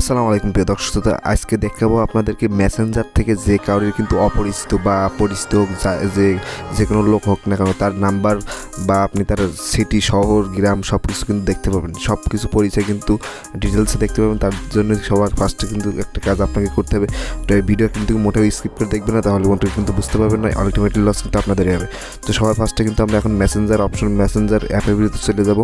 আসসালামু আলাইকুম প্রিয় দর্শক শ্রোতা, আজকে দেখাবো আপনাদেরকে মেসেঞ্জার থেকে যে কারোর কিন্তু অপরিচিত বা পরিচিত যে কোনো লোক হোক না কেন তার নাম্বার বা আপনি তার সিটি শহর গ্রাম সব কিছু কিন্তু দেখতে পাবেন, সব কিছু পরিচয় কিন্তু ডিটেলসে দেখতে পাবেন। তার জন্য সবার ফার্স্টে কিন্তু একটা কাজ আপনাকে করতে হবে। তো এই ভিডিও কিন্তু মোটেও স্কিপ করে দেখবেন না, তাহলে মোটেও কিন্তু বুঝতে পারবেন না, আলটিমেটলি লস কিন্তু আপনাদেরই হবে। তো সবার ফার্স্টে কিন্তু আমরা এখন মেসেঞ্জার অ্যাপের ভিতরে চলে যাব।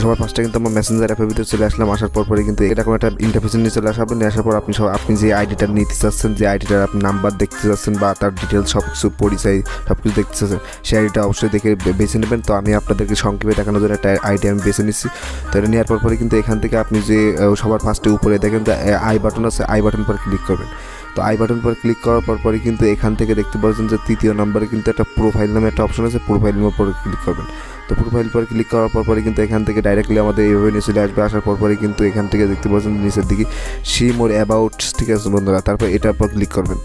তো সবার ফার্স্টে কিন্তু আমার মেসেঞ্জার অ্যাপের ভিতরে চলে আসলাম। আসার পরে কিন্তু এরকম একটা ইন্টারফেসে নিয়ে চলে আসবেন। আসার পর আপনি যে আইডিটা নিতে চাচ্ছেন, যে আইডিটার আপনি নাম্বার দেখতে চাচ্ছেন বা তার ডিটেলস সব কিছু পরিচয় সব কিছু দেখতে চাচ্ছেন, সেই আইডিটা অবশ্যই দেখে বেছে নেবেন। তো আমি আপনাদেরকে সংক্ষেপে দেখানোর জন্য একটা আইডি আমি বেছে নিচ্ছি। তো এটা নেওয়ার পরে কিন্তু এখান থেকে আপনি যে সবার ফার্স্টে উপরে দেখেন যে আই বাটন আছে, আই বাটন পর ক্লিক করবেন। তো আই বাটন পর ক্লিক করার পরে কিন্তু এখান থেকে দেখতে পাচ্ছেন যে তৃতীয় নম্বরে কিন্তু একটা প্রোফাইল নামে একটা অপশন আছে, প্রোফাইল নামের পরে ক্লিক করবেন। তো প্রোফাইল পর ক্লিক করার পরে কিন্তু এখান থেকে ডাইরেক্টলি আমাদের এইভাবে নিয়ে চলে আসবে। আসার পরে কিন্তু এখান থেকে দেখতে পাচ্ছেন নিচের দিকে সি মোর অ্যাবাউট, ঠিক আছে বন্ধুরা। তারপর এটার পর ক্লিক করবেন।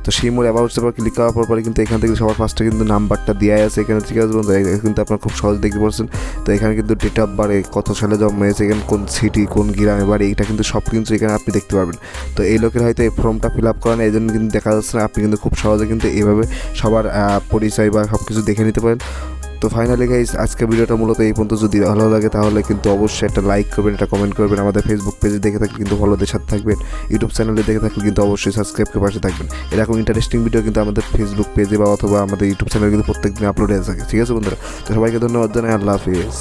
তো সি মোর অ্যাবাউটসের পর ক্লিক করার পরে কিন্তু এখান থেকে সবার ফার্স্টে কিন্তু নাম্বারটা দেওয়া আছে এখানে, ঠিক আছে বন্ধুরা। কিন্তু আপনার খুব সহজ দেখতে পাচ্ছেন। তো এখানে কিন্তু ডেট অফ বার্থ, কত সালে জন্ম হয়েছে, এখানে কোন সিটি কোন গ্রামে বাড়ি, এটা কিন্তু সব কিছু এখানে আপনি দেখতে পারবেন। তো এই লোকের হয়তো এই ফর্মটা ফিল আপ করা নেই, এই জন্য কিন্তু দেখা যাচ্ছে না। আপনি কিন্তু খুব সহজে কিন্তু এইভাবে সবার পরিচয় বা সব কিছু দেখে নিতে পারেন। তো ফাইনালি গাইস, আজকের ভিডিওটা মূলত এই পর্যন্ত। যদি ভালো লাগে তাহলে কিন্তু অবশ্যই একটা লাইক করবেন, একটা কমেন্ট করবেন। আমাদের ফেসবুক পেজে দেখে থাকলে কিন্তু ফলোদের সাথে থাকবেন, ইউটিউব চ্যানেলে দেখে থাকলে কিন্তু অবশ্যই সাবস্ক্রাইব করে পাশে থাকবেন। এরকম ইন্টারেস্টিং ভিডিও কিন্তু আমাদের ফেসবুক পেজে বা অথবা আমাদের ইউটিউব চ্যানেলে কিন্তু প্রত্যেকদিন আপলোড হয়ে থাকে, ঠিক আছে বন্ধুরা। তো সবাইকে ধন্যবাদ জানাই, আল্লাহ হাফিজ।